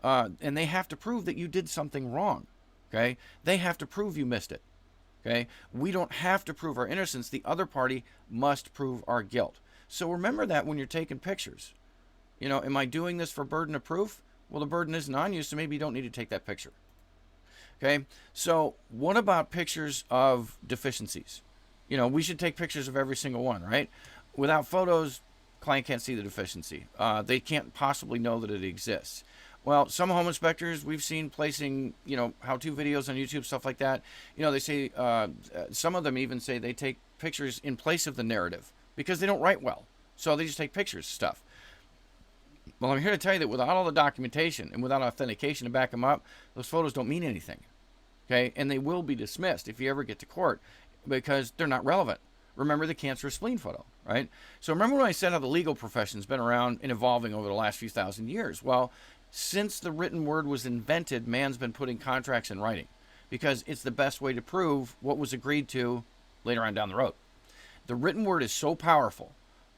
and they have to prove that you did something wrong. Okay, they have to prove you missed it. Okay, we don't have to prove our innocence. The other party must prove our guilt. So remember that when you're taking pictures. You know, am I doing this for burden of proof? Well, the burden isn't on you, so maybe you don't need to take that picture. Okay, so what about pictures of deficiencies? You know, we should take pictures of every single one, right? Without photos, client can't see the deficiency. They can't possibly know that it exists. Well, some home inspectors we've seen placing, you know, how-to videos on YouTube, stuff like that. You know, they say, some of them even say they take pictures in place of the narrative because they don't write well. So they just take pictures of stuff. Well, I'm here to tell you that without all the documentation and without authentication to back them up, those photos don't mean anything. Okay, and they will be dismissed if you ever get to court because they're not relevant. Remember the cancerous spleen photo, right? So remember when I said how the legal profession's been around and evolving over the last few thousand years? Well, since the written word was invented, man's been putting contracts in writing because it's the best way to prove what was agreed to later on down the road. The written word is so powerful.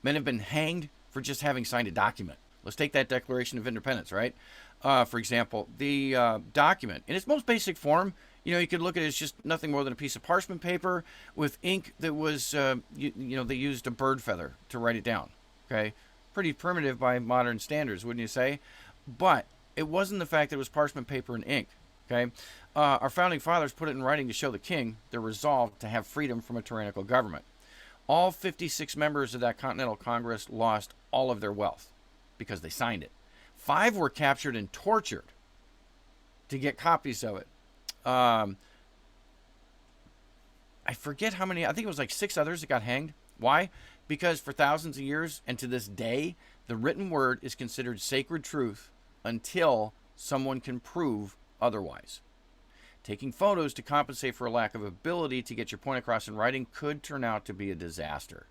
Men have been hanged for just having signed a document. Let's take that Declaration of Independence, right? For example, the document in its most basic form, you know, you could look at it as just nothing more than a piece of parchment paper with ink that was, you know, they used a bird feather to write it down. Okay, pretty primitive by modern standards, wouldn't you say? But it wasn't the fact that it was parchment paper and ink. Okay, our founding fathers put it in writing to show the king their resolve to have freedom from a tyrannical government. All 56 members of that Continental Congress lost all of their wealth because they signed it. 5 were captured and tortured to get copies of it. I forget how many, I think it was like 6 others that got hanged. Why? Because for thousands of years and to this day, the written word is considered sacred truth until someone can prove otherwise. Taking photos to compensate for a lack of ability to get your point across in writing could turn out to be a disaster.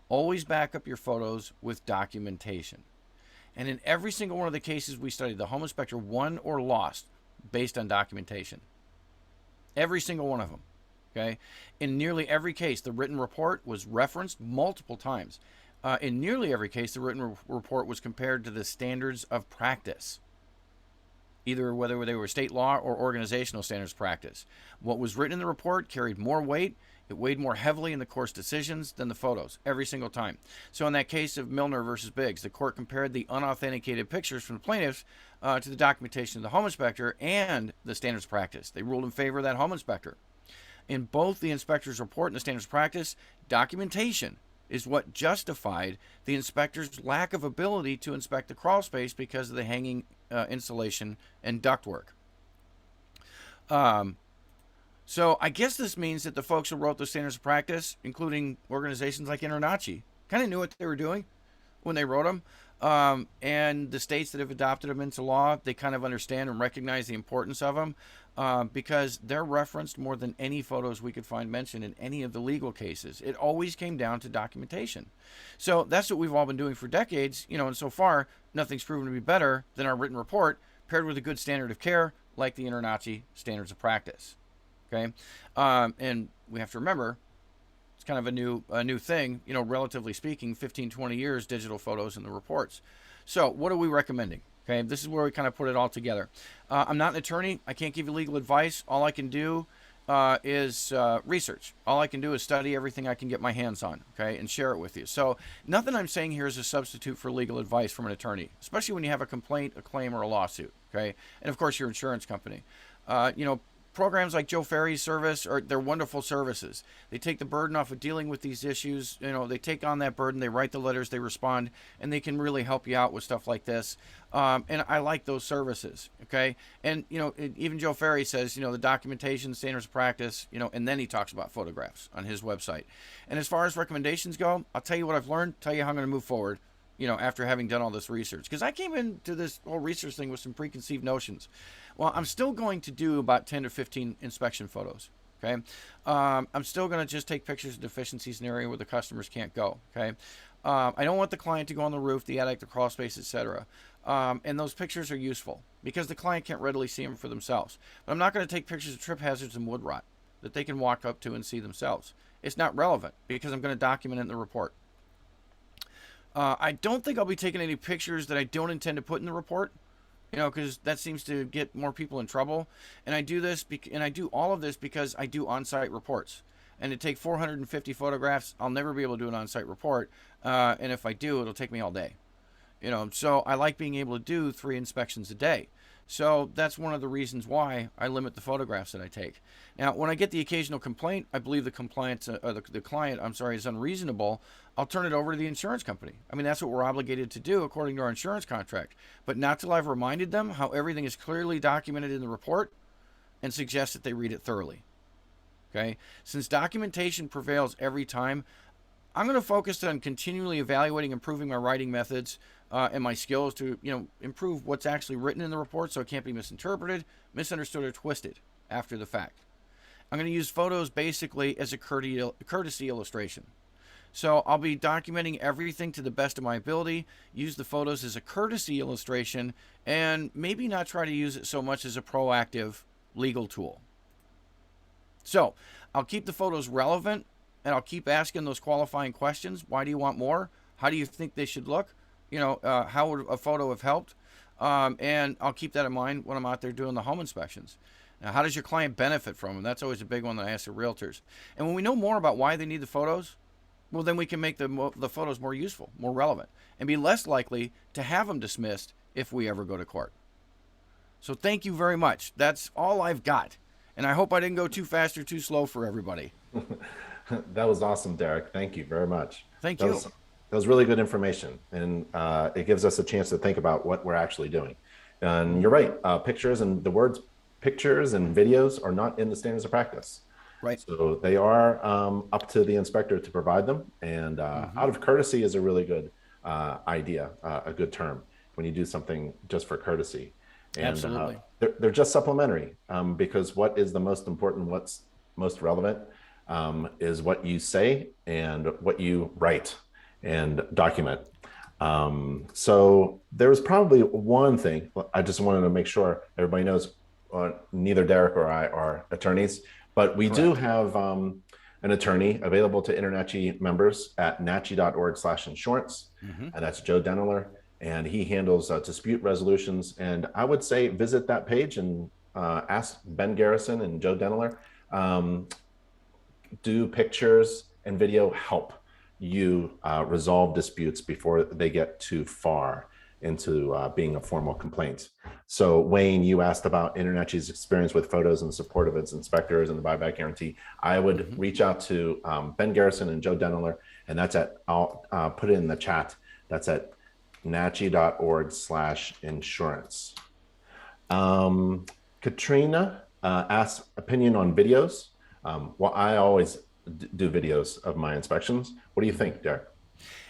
Always back up your photos with documentation. And in every single one of the cases we studied, the home inspector won or lost based on documentation. Every single one of them. Okay? In nearly every case, the written report was referenced multiple times. In nearly every case, the written report was compared to the standards of practice, either whether they were state law or organizational standards of practice. What was written in the report carried more weight. It weighed more heavily in the court's decisions than the photos, every single time. So in that case of Milner versus Biggs, the court compared the unauthenticated pictures from the plaintiffs to the documentation of the home inspector and the standards of practice. They ruled in favor of that home inspector. In both the inspector's report and the standards of practice, documentation is what justified the inspector's lack of ability to inspect the crawl space because of the hanging insulation and ductwork. So I guess this means that the folks who wrote the standards of practice, including organizations like InterNACHI, kind of knew what they were doing when they wrote them. And the states that have adopted them into law, they kind of understand and recognize the importance of them because they're referenced more than any photos we could find mentioned in any of the legal cases. It always came down to documentation. So that's what we've all been doing for decades, you know, and so far nothing's proven to be better than our written report paired with a good standard of care like the InterNACHI standards of practice. Okay, and we have to remember it's kind of a new thing, you know, relatively speaking, 15, 20 years, digital photos in the reports. So what are we recommending? Okay, this is where we kind of put it all together. I'm not an attorney. I can't give you legal advice. All I can do is research. All I can do is study everything I can get my hands on, okay, and share it with you. So nothing I'm saying here is a substitute for legal advice from an attorney, especially when you have a complaint, a claim, or a lawsuit, okay, and of course your insurance company. You know, programs like Joe Ferry's service they're wonderful services. They take the burden off of dealing with these issues. You know, they take on that burden. They write the letters. They respond, and they can really help you out with stuff like this. And I like those services. Okay, and you know, even Joe Ferry says, you know, the documentation, standards of practice. You know, and then he talks about photographs on his website. And as far as recommendations go, I'll tell you what I've learned. Tell you how I'm going to move forward. You know, after having done all this research, because I came into this whole research thing with some preconceived notions. Well, I'm still going to do about 10 to 15 inspection photos. Okay, I'm still going to just take pictures of deficiencies in an area where the customers can't go. Okay, I don't want the client to go on the roof, the attic, the crawl space, etc. And those pictures are useful because the client can't readily see them for themselves. But I'm not going to take pictures of trip hazards and wood rot that they can walk up to and see themselves. It's not relevant because I'm going to document it in the report. I don't think I'll be taking any pictures that I don't intend to put in the report, you know, because that seems to get more people in trouble. And I do this, and I do all of this because I do on-site reports. And to take 450 photographs, I'll never be able to do an on-site report. And if I do, it'll take me all day. You know, so I like being able to do 3 inspections a day. So that's one of the reasons why I limit the photographs that I take. Now, when I get the occasional complaint, I believe the client, is unreasonable, I'll turn it over to the insurance company. I mean, that's what we're obligated to do according to our insurance contract. But not till I've reminded them how everything is clearly documented in the report and suggest that they read it thoroughly. Okay? Since documentation prevails every time, I'm going to focus on continually evaluating, improving my writing methods and my skills to, you know, improve what's actually written in the report so it can't be misinterpreted, misunderstood, or twisted after the fact. I'm going to use photos basically as a courtesy illustration. So I'll be documenting everything to the best of my ability, use the photos as a courtesy illustration, and maybe not try to use it so much as a proactive legal tool. So I'll keep the photos relevant, and I'll keep asking those qualifying questions. Why do you want more? How do you think they should look? You know, how would a photo have helped? And I'll keep that in mind when I'm out there doing the home inspections. Now, how does your client benefit from them? That's always a big one that I ask the realtors. And when we know more about why they need the photos, well, then we can make the photos more useful, more relevant, and be less likely to have them dismissed if we ever go to court. So thank you very much. That's all I've got. And I hope I didn't go too fast or too slow for everybody. That was awesome, Derek. Thank you very much. Thank you. That was really good information, and it gives us a chance to think about what we're actually doing. And you're right, pictures and the words pictures and videos are not in the standards of practice. Right. So they are up to the inspector to provide them. And out of courtesy is a really good idea, a good term when you do something just for courtesy. And Absolutely. They're just supplementary because what is the most important, what's most relevant is what you say and what you write and document. So there was probably one thing I just wanted to make sure everybody knows. Neither Derek or I are attorneys, but we do have an attorney available to InterNACHI members at nachi.org/insurance, and that's Joe Denneler, and he handles dispute resolutions. And I would say visit that page and ask Ben Garrison and Joe Denneler. Do pictures and video help you resolve disputes before they get too far into being a formal complaint? So Wayne, you asked about InterNACHI's experience with photos and support of its inspectors and the buyback guarantee. I would reach out to Ben Garrison and Joe Denneler, and that's I'll put it in the chat. That's at nachi.org/insurance. Katrina asked opinion on videos. Well, I always do videos of my inspections. What do you think, Derek?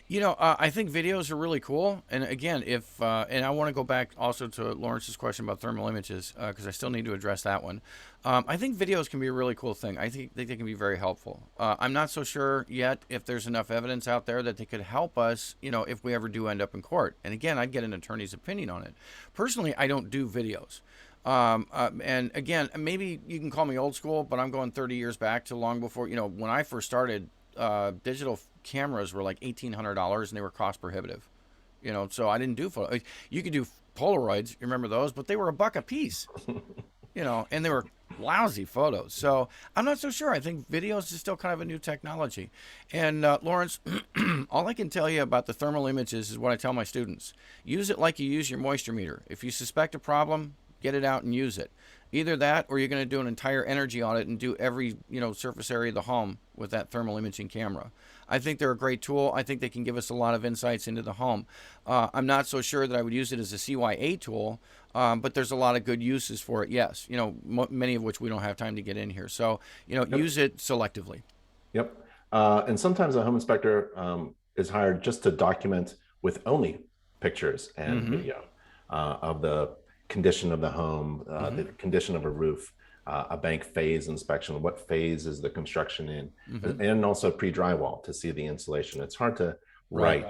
You know, I think videos are really cool. And again, and I want to go back also to Lawrence's question about thermal images because I still need to address that one. I think videos can be a really cool thing. I think they can be very helpful. I'm not so sure yet if there's enough evidence out there that they could help us, you know, if we ever do end up in court. And again, I'd get an attorney's opinion on it. Personally, I don't do videos. And again, maybe you can call me old school, but I'm going 30 years back to long before, you know, when I first started, digital cameras were like $1,800 and they were cost prohibitive, you know, so I didn't do photo. You could do Polaroids, you remember those, but they were $1 a piece, you know, and they were lousy photos. So I'm not so sure. I think videos is still kind of a new technology. And Lawrence, all I can tell you about the thermal images is what I tell my students. Use it like you use your moisture meter. If you suspect a problem, get it out and use it. Either that, or you're going to do an entire energy audit and do every surface area of the home with that thermal imaging camera. I think they're a great tool. I think they can give us a lot of insights into the home. I'm not so sure that I would use it as a CYA tool, but there's a lot of good uses for it. Yes, many of which we don't have time to get in here. So Yep. use it selectively. Yep. And sometimes a home inspector is hired just to document with only pictures and Mm-hmm. video of the condition of the home, Mm-hmm. the condition of a roof, a bank phase inspection, what phase is the construction in, Mm-hmm. and also pre-drywall to see the insulation. It's hard to Right.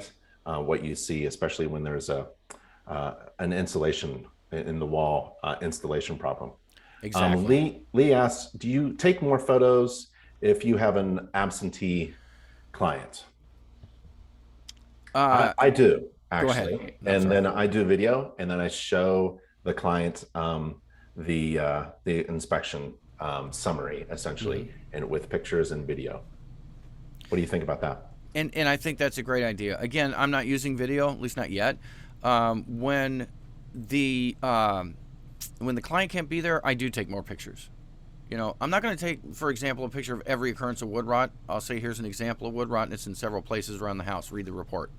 write what you see, especially when there's an insulation in the wall installation problem. Exactly. Lee asks, do you take more photos if you have an absentee client? Uh, I do Go ahead. actually, I'm and sorry. then I do video, and then I show the client the inspection summary Mm-hmm. essentially, and with pictures and video. What do you think about that? And I think that's a great idea. Again, I'm not using video, at least not yet. When the when the client can't be there, I do take more pictures. I'm not going to take, for example, a picture of every occurrence of wood rot. I'll say here's an example of wood rot, and it's in several places around the house. Read the report.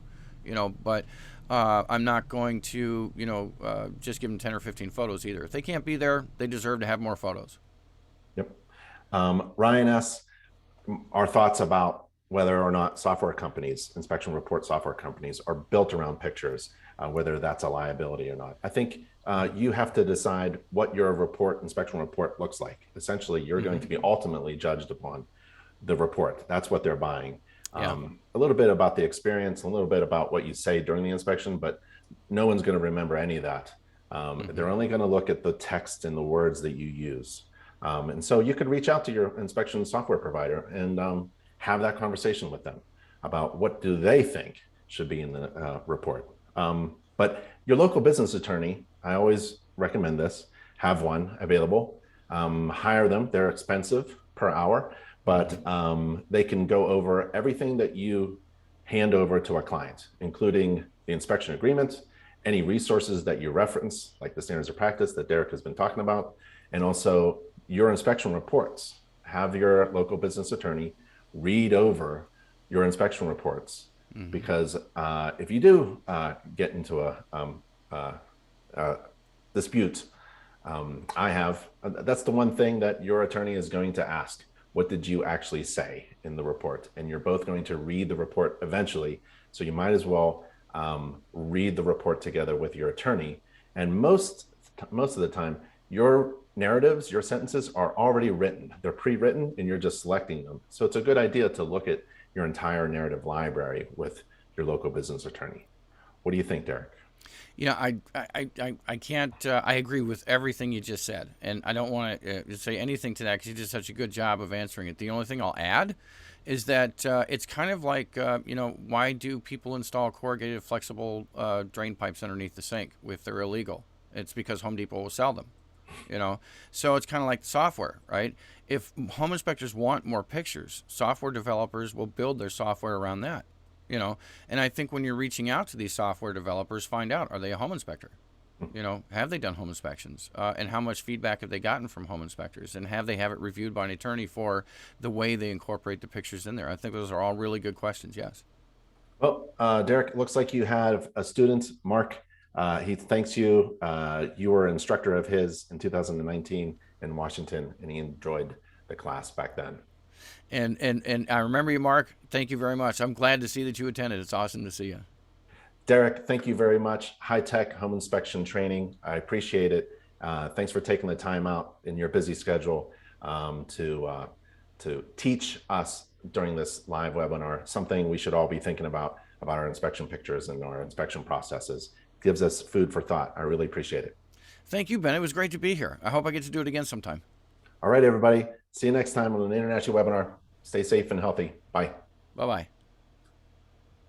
But I'm not going to, just give them 10 or 15 photos either. If they can't be there, they deserve to have more photos. Yep. Ryan asks our thoughts about whether or not software companies, inspection report software companies, are built around pictures, whether that's a liability or not. I think you have to decide what your inspection report looks like. Essentially, you're going Mm-hmm. to be ultimately judged upon the report. That's what they're buying. Yeah. A little bit about the experience, a little bit about what you say during the inspection, but no one's going to remember any of that. Mm-hmm. They're only going to look at the text and the words that you use. And so you could reach out to your inspection software provider and have that conversation with them about what do they think should be in the report. But your local business attorney, I always recommend this, have one available. Hire them. They're expensive per hour, Mm-hmm. but they can go over everything that you hand over to a client, including the inspection agreement, any resources that you reference, like the standards of practice that Derik has been talking about, and also your inspection reports. Have your local business attorney read over your inspection reports, Mm-hmm. because if you do get into a dispute, that's the one thing that your attorney is going to ask. What did you actually say in the report? And you're both going to read the report eventually. So you might as well read the report together with your attorney. And most of the time, your narratives, your sentences are already written. They're pre-written and you're just selecting them. So it's a good idea to look at your entire narrative library with your local business attorney. What do you think, Derik? I can't. I agree with everything you just said, and I don't want to say anything to that because you did such a good job of answering it. The only thing I'll add is that it's kind of like, why do people install corrugated flexible drain pipes underneath the sink if they're illegal? It's because Home Depot will sell them. So it's kind of like software, right? If home inspectors want more pictures, software developers will build their software around that. And I think when you're reaching out to these software developers, find out, are they a home inspector? Have they done home inspections, and how much feedback have they gotten from home inspectors, and have it reviewed by an attorney for the way they incorporate the pictures in there? I think those are all really good questions. Yes. Well, Derik, it looks like you have a student, Mark. He thanks you. You were an instructor of his in 2019 in Washington, and he enjoyed the class back then. And I remember you, Mark. Thank you very much. I'm glad to see that you attended. It's awesome to see you. Derik, thank you very much. High-tech home inspection training. I appreciate it. Thanks for taking the time out in your busy schedule to teach us during this live webinar, something we should all be thinking about our inspection pictures and our inspection processes. Gives us food for thought. I really appreciate it. Thank you, Ben. It was great to be here. I hope I get to do it again sometime. All right, everybody. See you next time on an InterNACHI webinar. Stay safe and healthy. Bye. Bye bye.